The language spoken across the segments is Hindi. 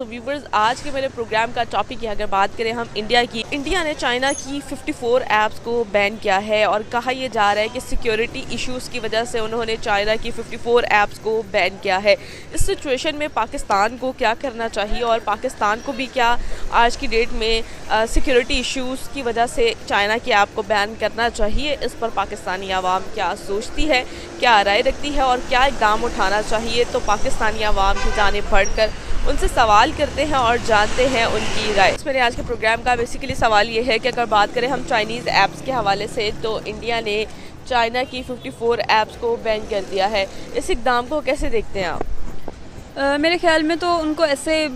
तो व्यूवर्स, आज के मेरे प्रोग्राम का टॉपिक है, अगर बात करें हम इंडिया की। इंडिया ने चाइना की 54 ऐप्स को बैन किया है और कहा यह जा रहा है कि सिक्योरिटी इश्यूज़ की वजह से उन्होंने चाइना की 54 ऐप्स को बैन किया है। इस सिचुएशन में पाकिस्तान को क्या करना चाहिए और पाकिस्तान को भी क्या आज की डेट में सिक्योरिटी इश्यूज़ की वजह से चाइना की ऐप को बैन करना चाहिए, इस पर पाकिस्तानी आवाम क्या सोचती है, क्या राय रखती है और क्या इक़दाम उठाना चाहिए। तो पाकिस्तानी आवाम की जानिब बढ़कर उनसे सवाल करते हैं और जानते हैं उनकी राय। मेरे आज के प्रोग्राम का बेसिकली सवाल ये है कि अगर बात करें हम चाइनीज़ ऐप्स के हवाले से, तो इंडिया ने चाइना की 54 ऐप्स को बैन कर दिया है। इस इक़दाम को कैसे देखते हैं आप? मेरे ख्याल में तो उनको ऐसे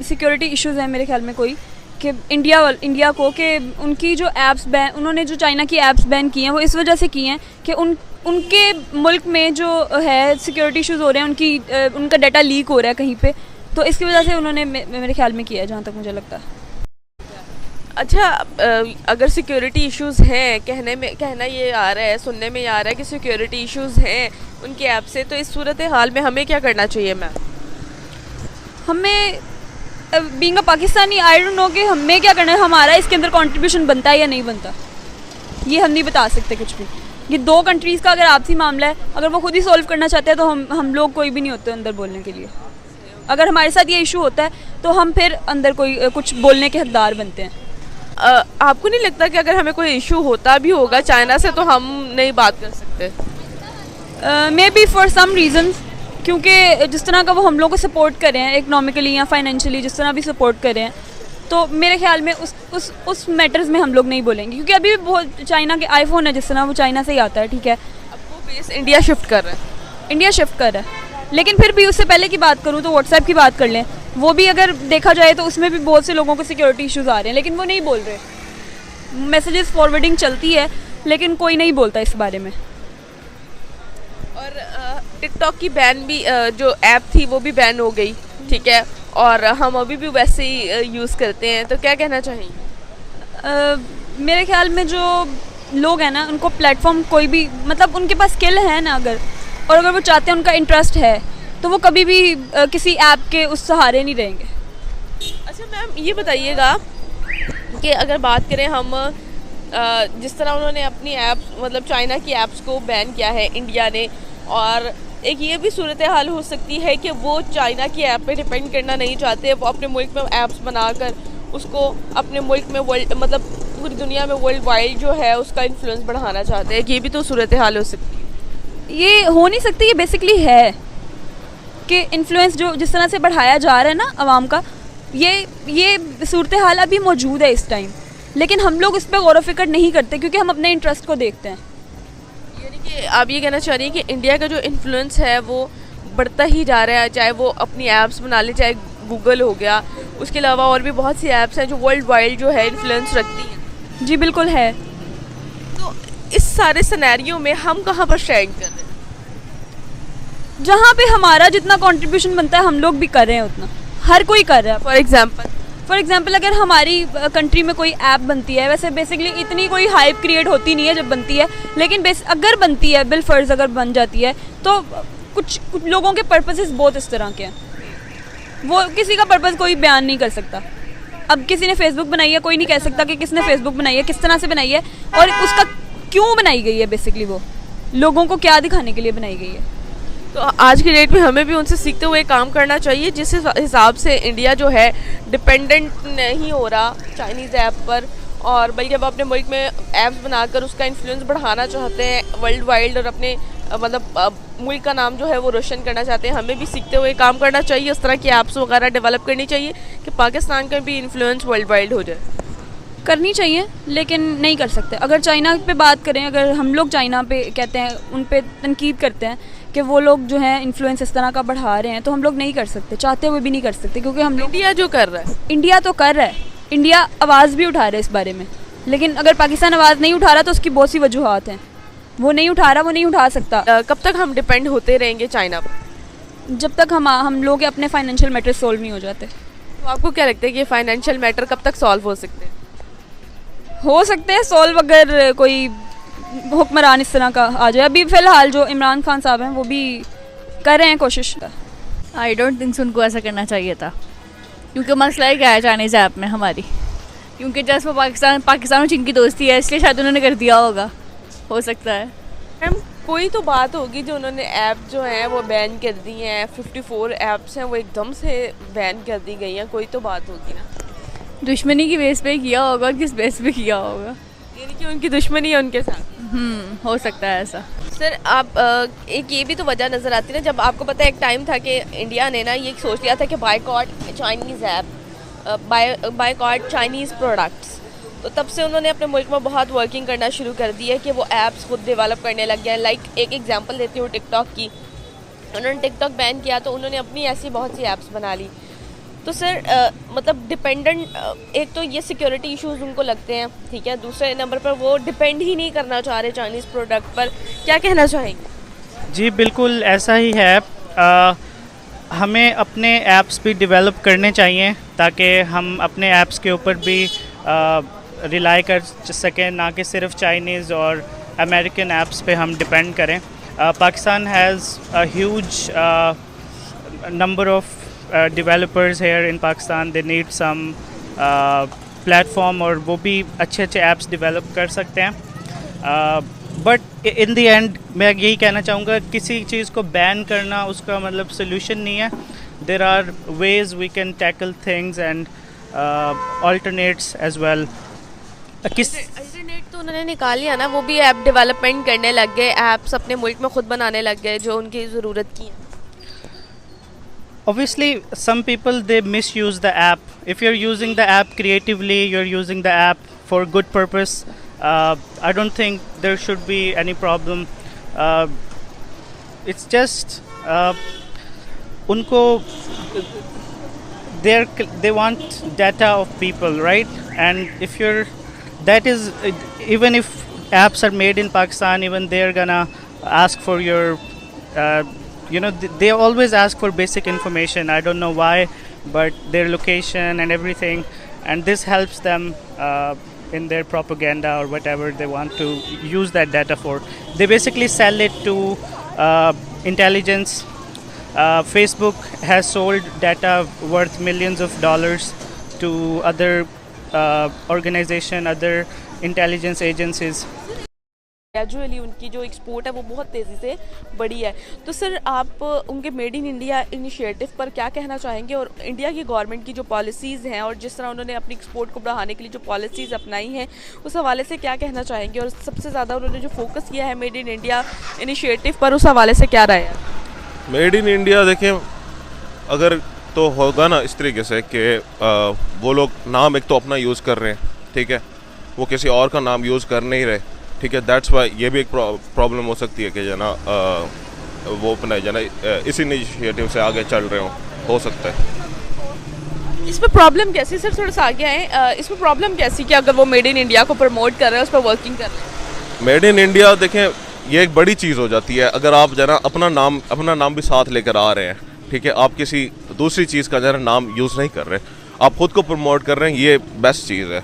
सिक्योरिटी इश्यूज़ हैं मेरे ख्याल में कोई कि इंडिया को कि उनकी जो ऐप्स बैन, उन्होंने जो चाइना की ऐप्स बैन की हैं वो इस वजह से की हैं कि उनके मुल्क में जो है सिक्योरिटी इश्यूज़ हो रहे हैं, उनका डाटा लीक हो रहा है कहीं पे, तो इसकी वजह से उन्होंने मेरे ख्याल में किया है, जहाँ तक मुझे लगता है। अच्छा, अगर सिक्योरिटी इश्यूज़ हैं, कहना ये आ रहा है, सुनने में ये आ रहा है कि सिक्योरिटी इश्यूज़ हैं उनकी ऐप से, तो इस सूरत हाल में हमें क्या करना चाहिए मैम? हमें being a Pakistani, I don't know कि हमें क्या करना है, हमारा इसके अंदर कंट्रीब्यूशन बनता है या नहीं बनता, ये हम नहीं बता सकते कुछ भी। ये दो कंट्रीज़ का अगर आपसी मामला है, अगर वो खुद ही सॉल्व करना चाहते हैं तो हम लोग कोई भी नहीं होते अंदर बोलने के लिए। अगर हमारे साथ ये इशू होता है तो हम फिर अंदर कोई कुछ बोलने के हकदार बनते हैं। आपको नहीं लगता कि अगर हमें कोई इशू होता भी होगा चाइना से तो हम नहीं बात कर सकते? May be for some reasons, क्योंकि जिस तरह का वो हम लोग को सपोर्ट कर रहे हैं इकनॉमिकली या फाइनेंशियली, जिस तरह भी सपोर्ट कर रहे हैं, तो मेरे ख्याल में उस मैटर्स में हम लोग नहीं बोलेंगे, क्योंकि अभी भी बहुत चाइना के आईफोन है, जिस तरह वो चाइना से ही आता है, ठीक है। अब वो बेस इंडिया शिफ्ट कर रहा है। लेकिन फिर भी उससे पहले की बात करूँ तो व्हाट्सएप की बात कर लें, वो भी अगर देखा जाए तो उसमें भी बहुत से लोगों को सिक्योरिटी इश्यूज़ आ रहे हैं, लेकिन वो नहीं बोल रहे। मैसेजेस फॉरवर्डिंग चलती है लेकिन कोई नहीं बोलता इस बारे में। और टिकटॉक की बैन भी, जो ऐप थी वो भी बैन हो गई, ठीक है, और हम अभी भी वैसे ही यूज़ करते हैं, तो क्या कहना चाहिए? मेरे ख्याल में जो लोग हैं ना, उनको प्लेटफॉर्म कोई भी, मतलब उनके पास स्किल है ना, अगर वो चाहते हैं, उनका इंटरेस्ट है, तो वो कभी भी किसी ऐप के उस सहारे नहीं रहेंगे। अच्छा मैम, ये बताइएगा कि अगर बात करें हम, जिस तरह उन्होंने अपनी ऐप्स, मतलब चाइना की ऐप्स को बैन किया है इंडिया ने, और एक ये भी सूरत हाल हो सकती है कि वो चाइना की ऐप पे डिपेंड करना नहीं चाहते, वो अपने मुल्क में ऐप्स बनाकर उसको अपने मुल्क में मतलब पूरी दुनिया में वर्ल्ड वाइड जो है उसका इन्फ्लुएंस बढ़ाना चाहते हैं। ये भी तो सूरत हाल हो सकती है। ये हो नहीं सकती, ये बेसिकली है कि इन्फ्लुएंस जो जिस तरह से बढ़ाया जा रहा है ना आवाम का, ये सूरत हाल अभी मौजूद है इस टाइम, लेकिन हम लोग इस पर गौर व फिक्र नहीं करते क्योंकि हम अपने इंटरेस्ट को देखते हैं। यानी कि आप ये कहना चाह रही हैं कि इंडिया का जो इन्फ्लुएंस है वो बढ़ता ही जा रहा है, चाहे वो अपनी ऐप्स बना ले, चाहे गूगल हो गया, उसके अलावा और भी बहुत सी ऐप्स हैं जो वर्ल्ड वाइड जो है इन्फ्लुएंस रखती हैं। जी बिल्कुल है। तो इस सारे सिनेरियो में हम कहाँ पर शाइन कर रहे हैं? जहाँ पे हमारा जितना कंट्रीब्यूशन बनता है हम लोग भी कर रहे हैं उतना, हर कोई कर रहा है। फॉर एग्जांपल अगर हमारी कंट्री में कोई ऐप बनती है, वैसे बेसिकली इतनी कोई हाइप क्रिएट होती नहीं है जब बनती है, लेकिन अगर बनती है, बिलफर्ज अगर बन जाती है, तो कुछ लोगों के पर्पसेस बहुत इस तरह के हैं, वो किसी का पर्पस कोई बयान नहीं कर सकता। अब किसी ने फेसबुक बनाई है, कोई नहीं कह सकता कि किसने फेसबुक बनाई है, किस तरह से बनाई है और उसका क्यों बनाई गई है, बेसिकली वो लोगों को क्या दिखाने के लिए बनाई गई है। तो आज की डेट में हमें भी उनसे सीखते हुए काम करना चाहिए, जिस हिसाब से इंडिया जो है डिपेंडेंट नहीं हो रहा चाइनीज़ ऐप पर, और बल्कि अब अपने मुल्क में ऐप्स बनाकर उसका इन्फ्लुएंस बढ़ाना चाहते हैं वर्ल्ड वाइड, और अपने मतलब मुल्क का नाम जो है वो रोशन करना चाहते हैं। हमें भी सीखते हुए काम करना चाहिए, इस तरह की ऐप्स वगैरह डेवलप करनी चाहिए कि पाकिस्तान का भी इन्फ्लुएंस वर्ल्ड वाइड हो जाए। करनी चाहिए, लेकिन नहीं कर सकते। अगर चाइना पे बात करें, अगर हम लोग चाइना पे कहते हैं, उन पे तनकीद करते हैं कि वो लोग जो हैं इन्फ्लुएंस इस तरह का बढ़ा रहे हैं, तो हम लोग नहीं कर सकते, चाहते हुए भी नहीं कर सकते, क्योंकि हम लोग, इंडिया जो कर रहा है, इंडिया तो कर रहा है, इंडिया आवाज़ भी उठा रहा है इस बारे में, लेकिन अगर पाकिस्तान आवाज़ नहीं उठा रहा तो उसकी बहुत सी वजूहात हैं। वो नहीं उठा रहा, वो नहीं उठा सकता। कब तक हम डिपेंड होते रहेंगे चाइना पर? जब तक हम लोग अपने फाइनेंशियल मैटर सॉल्व नहीं हो जाते। तो आपको क्या लगता है कि फाइनेंशियल मैटर कब तक सॉल्व हो सकते हैं? हो सकते हैं सॉल्व अगर कोई हुक्मरान इस तरह का आ जाए। अभी फ़िलहाल जो इमरान खान साहब हैं वो भी कर रहे हैं कोशिश। आई डोंट थिंक उनको ऐसा करना चाहिए था। क्योंकि मसला ही क्या है चाइनीज़ ऐप में हमारी, क्योंकि जस्ट वो पाकिस्तान और चीन की दोस्ती है, इसलिए शायद उन्होंने कर दिया होगा, हो सकता है। मैम कोई तो बात होगी जो उन्होंने ऐप जो है वो बैन कर दी हैं, 54 ऐप्स हैं वो एकदम से बैन कर दी गई हैं, कोई तो बात होगी ना। दुश्मनी की बेस पे किया होगा, किस बेस पे किया होगा, यानी कि उनकी दुश्मनी है उनके साथ। हो सकता है ऐसा। सर आप एक ये भी तो वजह नज़र आती है ना, जब आपको पता है एक टाइम था कि इंडिया ने ना ये सोच लिया था कि boycott Chinese app, boycott Chinese products, तो तब से उन्होंने अपने मुल्क में बहुत वर्किंग करना शुरू कर दी है कि वो ऐप्स खुद डेवलप करने लग गए हैं। लाइक एक एग्जांपल देती हूँ टिकटॉक की, उन्होंने टिकटॉक बैन किया तो उन्होंने अपनी ऐसी बहुत सी ऐप्स बना ली। तो सर मतलब डिपेंडेंट, एक तो ये सिक्योरिटी इश्यूज उनको लगते हैं, ठीक है, दूसरे नंबर पर वो डिपेंड ही नहीं करना चाह रहे चाइनीज़ प्रोडक्ट पर, क्या कहना चाहेंगे? जी बिल्कुल ऐसा ही है। हमें अपने ऐप्स भी डेवलप करने चाहिए ताकि हम अपने ऐप्स के ऊपर भी रिलाई कर सकें, ना कि सिर्फ चाइनीज़ और अमेरिकन ऐप्स पे हम डिपेंड करें। Pakistan has a huge number of developers here in Pakistan. They need some platform और वो भी अच्छे अच्छे apps develop कर सकते हैं। But in the end मैं यही कहना चाहूँगा, किसी चीज़ को बैन करना उसका मतलब solution नहीं है। There are ways we can tackle things and alternates as well। Alternate तो उन्होंने निकाल लिया ना, वो भी ऐप डेवलपमेंट करने लग गए, ऐप्स अपने मुल्क में खुद बनाने लग गए जो उनकी ज़रूरत की है। Obviously some people they misuse the app. If you're using the app creatively, you're using the app for good purpose, I don't think there should be any problem. It's just unko they want data of people, right? And if you're that is even if apps are made in Pakistan, even they're gonna ask for your you know, they always ask for basic information. I don't know why, but their location and everything, and this helps them in their propaganda or whatever they want to use that data for. They basically sell it to intelligence. Facebook has sold data worth millions of dollars to other organization, other intelligence agencies. Gradually उनकी जो एक्सपोर्ट है वो बहुत तेज़ी से बढ़ी है। तो सर आप उनके मेड इन इंडिया इनिशिएटिव पर क्या कहना चाहेंगे, और इंडिया की गवर्नमेंट की जो पॉलिसीज़ हैं और जिस तरह उन्होंने अपनी एक्सपोर्ट को बढ़ाने के लिए जो पॉलिसीज़ अपनाई हैं उस हवाले से क्या कहना चाहेंगे, और सबसे ज़्यादा उन्होंने जो फोकस किया है मेड इन इंडिया इनिशिएटिव पर, उस हवाले से क्या राय है? मेड इन इंडिया देखें अगर तो होगा ना इस तरीके से कि वो लोग नाम एक तो अपना यूज़ कर रहे हैं, ठीक है, वो किसी और का नाम यूज़ कर नहीं रहे, ठीक है, दैट्स वाई ये भी एक प्रॉब्लम हो सकती है कि जना वो अपना जना इस इनिशिएटिव से आगे चल रहे हो सकता है। इसमें प्रॉब्लम कैसी सर, थोड़ा सा आगे आए, इसमें प्रॉब्लम कैसी कि अगर वो मेड इन इंडिया को प्रमोट कर रहे हैं, उस पर वर्किंग कर रहे हैं? मेड इन इंडिया देखें ये एक बड़ी चीज़ हो जाती है अगर आप जना अपना नाम भी साथ लेकर आ रहे हैं, ठीक है, आप किसी दूसरी चीज़ का जना नाम यूज़ नहीं कर रहे, आप खुद को प्रमोट कर रहे हैं, ये बेस्ट चीज़ है।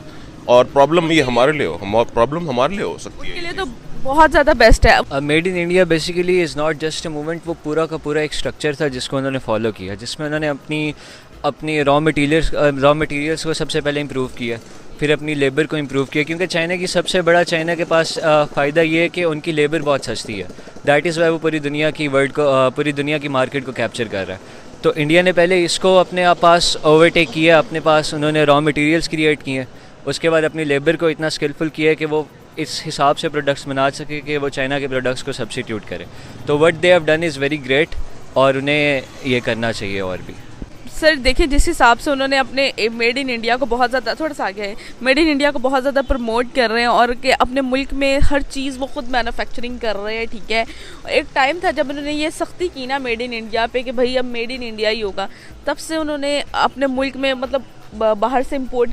और प्रॉब्लम ये हमारे लिए हो सकती है, उनके लिए तो बहुत ज़्यादा बेस्ट है। Made in India basically is not just a movement, वो पूरा का पूरा एक स्ट्रक्चर था जिसको उन्होंने फॉलो किया, जिसमें उन्होंने अपनी रॉ मटेरियल्स को सबसे पहले इम्प्रूव किया, फिर अपनी लेबर को इम्प्रूव किया, क्योंकि चाइना के पास फ़ायदा ये है कि उनकी लेबर बहुत सस्ती है। दैट इज़ वाई वो पूरी दुनिया की मार्केट को कैप्चर कर रहा है। तो इंडिया ने पहले इसको अपने पास ओवरटेक किया, अपने पास उन्होंने रॉ मटेरियल्स क्रिएट किए, उसके बाद अपनी लेबर को इतना स्किलफुल किया कि वो इस हिसाब से प्रोडक्ट्स बना सके कि वो चाइना के प्रोडक्ट्स को सब्स्टिट्यूट करे। तो what they have done is very great और उन्हें ये करना चाहिए और भी। सर देखिए जिस हिसाब से उन्होंने अपने मेड इन इंडिया को बहुत ज़्यादा, थोड़ा सा आगे है, मेड इन इंडिया को बहुत ज़्यादा प्रमोट कर रहे हैं और कि अपने मुल्क में हर चीज़ वो खुद मैन्युफैक्चरिंग कर रहे हैं, ठीक है। एक टाइम था जब उन्होंने ये सख्ती की ना मेड इन इंडिया पे कि भाई अब मेड इन इंडिया ही होगा, तब से उन्होंने अपने मुल्क में मतलब बाहर से इम्पोर्ट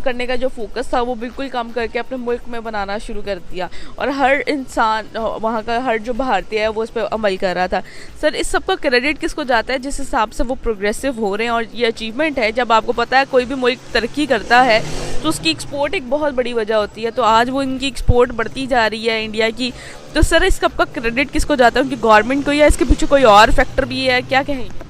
करने का जो फोकस था वो बिल्कुल कम करके अपने मुल्क में बनाना शुरू कर दिया, और हर इंसान वहाँ का हर जो भारतीय है वो उस पर अमल कर रहा था। सर इस सब का क्रेडिट किसको जाता है? जिस हिसाब से वो प्रोग्रेसिव हो रहे हैं, और ये अचीवमेंट है। जब आपको पता है कोई भी मुल्क तरक्की करता है तो उसकी एक्सपोर्ट एक बहुत बड़ी वजह होती है, तो आज वो इनकी एक्सपोर्ट बढ़ती जा रही है इंडिया की। तो सर इस सब का क्रेडिट किसको जाता है? उनकी गवर्नमेंट को, या इसके पीछे कोई और फैक्टर भी है, क्या कहेंगे?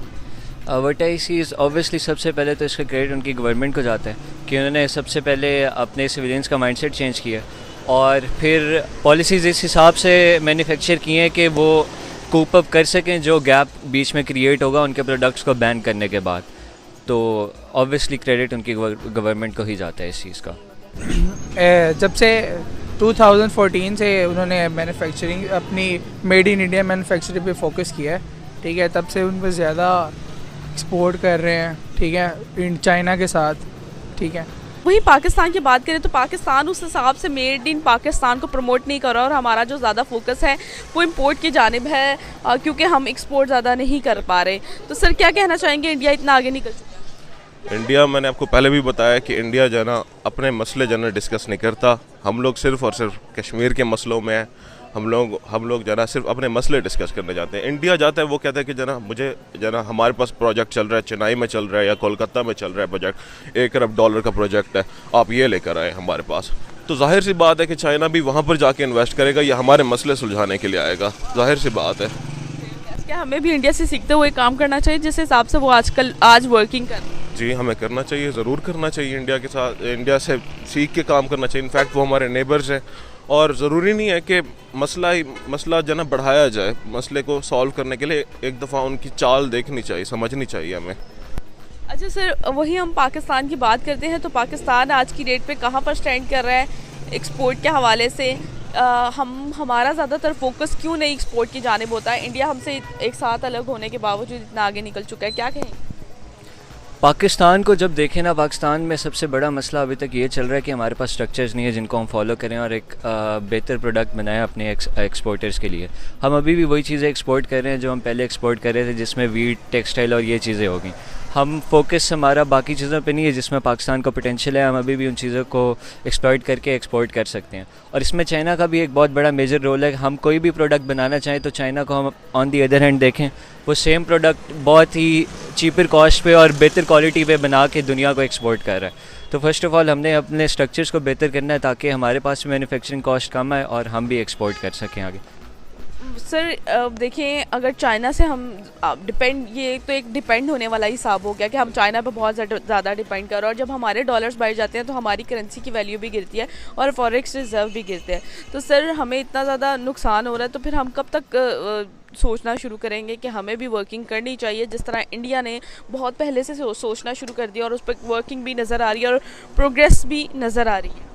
What I see is obviously सबसे पहले तो इसका क्रेडिट उनकी गवर्नमेंट को जाता है कि उन्होंने सबसे पहले अपने सिविलियंस का माइंडसेट चेंज किया और फिर पॉलिसीज़ इस हिसाब से मैन्युफैक्चर किए हैं कि वो कूप अप कर सकें जो गैप बीच में क्रिएट होगा उनके प्रोडक्ट्स को बैन करने के बाद। तो ऑब्वियसली क्रेडिट उनकी गवर्नमेंट को ही जाता है इस चीज़ का। जब से 2014 से उन्होंने मैन्युफैक्चरिंग अपनी मेड इन इंडिया मैन्युफैक्चरिंग पे फोकस किया है, ठीक है, तब से उन पर ज़्यादा एक्सपोर्ट कर रहे हैं, ठीक है, इन चाइना के साथ, ठीक है। वहीं पाकिस्तान की बात करें तो पाकिस्तान उस हिसाब से मेड इन पाकिस्तान को प्रमोट नहीं कर रहा और हमारा जो ज़्यादा फोकस है वो इंपोर्ट की जानिब है क्योंकि हम एक्सपोर्ट ज़्यादा नहीं कर पा रहे। तो सर क्या कहना चाहेंगे, इंडिया इतना आगे निकल चुका है? इंडिया, मैंने आपको पहले भी बताया कि इंडिया जो है ना अपने मसले जो है डिस्कस नहीं करता। हम लोग सिर्फ़ और सिर्फ कश्मीर के मसलों में हैं। हम लोग जो है ना सिर्फ अपने मसले डिस्कस करने जाते हैं। इंडिया जाता है, वो कहता है कि जना मुझे जना हमारे पास प्रोजेक्ट चल रहा है, चेन्नई में चल रहा है या कोलकाता में चल रहा है प्रोजेक्ट, $1 अरब का प्रोजेक्ट है, आप ये लेकर आए हमारे पास। तो जाहिर सी बात है कि चाइना भी वहाँ पर जाके इन्वेस्ट करेगा या हमारे मसले सुलझाने के लिए आएगा, जाहिर सी बात है। क्या हमें भी इंडिया से सीखते हुए काम करना चाहिए जिस हिसाब से वो आज वर्किंग कर रहे हैं? जी, हमें करना चाहिए, ज़रूर करना चाहिए। इंडिया के साथ, इंडिया से सीख के काम करना चाहिए। इनफैक्ट वो हमारे नेबर्स हैं और ज़रूरी नहीं है कि मसला जो ना बढ़ाया जाए। मसले को सॉल्व करने के लिए एक दफ़ा उनकी चाल देखनी चाहिए, समझनी चाहिए हमें। अच्छा सर, वही हम पाकिस्तान की बात करते हैं तो पाकिस्तान आज की डेट पे कहाँ पर स्टैंड कर रहा है एक्सपोर्ट के हवाले से? हमारा ज़्यादातर फोकस क्यों नहीं एक्सपोर्ट की जानिब होता है? इंडिया हमसे एक साथ अलग होने के बावजूद इतना आगे निकल चुका है, क्या कहेंगे? पाकिस्तान को जब देखें ना, पाकिस्तान में सबसे बड़ा मसला अभी तक ये चल रहा है कि हमारे पास स्ट्रक्चर्स नहीं है जिनको हम फॉलो करें और एक बेहतर प्रोडक्ट बनाएं अपने एक्सपोर्टर्स के लिए। हम अभी भी वही चीज़ें एक्सपोर्ट कर रहे हैं जो हम पहले एक्सपोर्ट कर रहे थे, जिसमें वीट, टेक्सटाइल और ये चीज़ें होगी। हम फोकस हमारा बाकी चीज़ों पे नहीं है जिसमें पाकिस्तान का पोटेंशियल है। हम अभी भी उन चीज़ों को एक्सप्लॉइट करके एक्सपोर्ट कर सकते हैं और इसमें चाइना का भी एक बहुत बड़ा मेजर रोल है। हम कोई भी प्रोडक्ट बनाना चाहें तो चाइना को हम ऑन दी अदर हैंड देखें, वो सेम प्रोडक्ट बहुत ही चीपर कॉस्ट पे और बेहतर क्वालिटी पे बना के दुनिया को एक्सपोर्ट कर रहा है। तो फर्स्ट ऑफ ऑल हमने अपने स्ट्रक्चर्स को बेहतर करना है ताकि हमारे पास मैन्युफैक्चरिंग कॉस्ट कम आए और हम भी एक्सपोर्ट कर सकें आगे। सर देखें, अगर चाइना से हम ये तो एक डिपेंड होने वाला हिसाब हो गया कि हम चाइना पे बहुत ज़्यादा डिपेंड कर रहे हैं और जब हमारे डॉलर्स बढ़ जाते हैं तो हमारी करेंसी की वैल्यू भी गिरती है और फॉरेक्स रिजर्व भी गिरते हैं। तो सर हमें इतना ज़्यादा नुकसान हो रहा है तो फिर हम कब तक सोचना शुरू करेंगे कि हमें भी वर्किंग करनी चाहिए, जिस तरह इंडिया ने बहुत पहले से सोचना शुरू कर दिया और उस पर वर्किंग भी नज़र आ रही है और प्रोग्रेस भी नज़र आ रही है?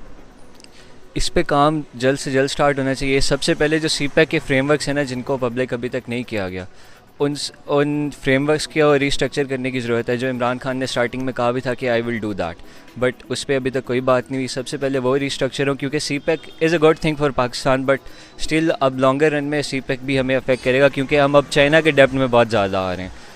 इस पे काम जल्द से जल्द स्टार्ट होना चाहिए। सबसे पहले जो सीपैक के फ्रेमवर्क्स हैं ना, जिनको पब्लिक अभी तक नहीं किया गया, उन फ्रेमवर्क्स को रीस्ट्रक्चर करने की ज़रूरत है। जो इमरान खान ने स्टार्टिंग में कहा भी था कि I will do that, but उस पर अभी तक कोई बात नहीं हुई। सबसे पहले वो रीस्ट्रक्चर हो, क्योंकि CPEC is a good thing for Pakistan, but still अब लॉन्गर रन में सीपैक भी हमें अफेक्ट करेगा क्योंकि हम अब चाइना के डेप्थ में बहुत ज़्यादा आ रहे हैं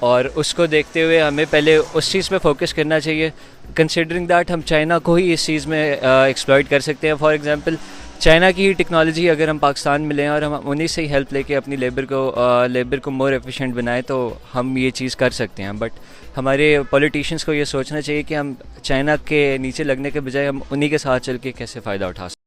और उसको देखते हुए हमें पहले उस चीज़ पे फोकस करना चाहिए। कंसिडरिंग दैट हम चाइना को ही इस चीज़ में एक्सप्लॉइट कर सकते हैं। फॉर एग्जांपल चाइना की ही टेक्नोलॉजी अगर हम पाकिस्तान में लें और हम उन्हीं से ही हेल्प लेके अपनी लेबर को मोर एफिशिएंट बनाएं तो हम ये चीज़ कर सकते हैं। बट हमारे पॉलिटिशियंस को ये सोचना चाहिए कि हम चाइना के नीचे लगने के बजाय हम उन्हीं के साथ चल के कैसे फ़ायदा उठा सकते हैं।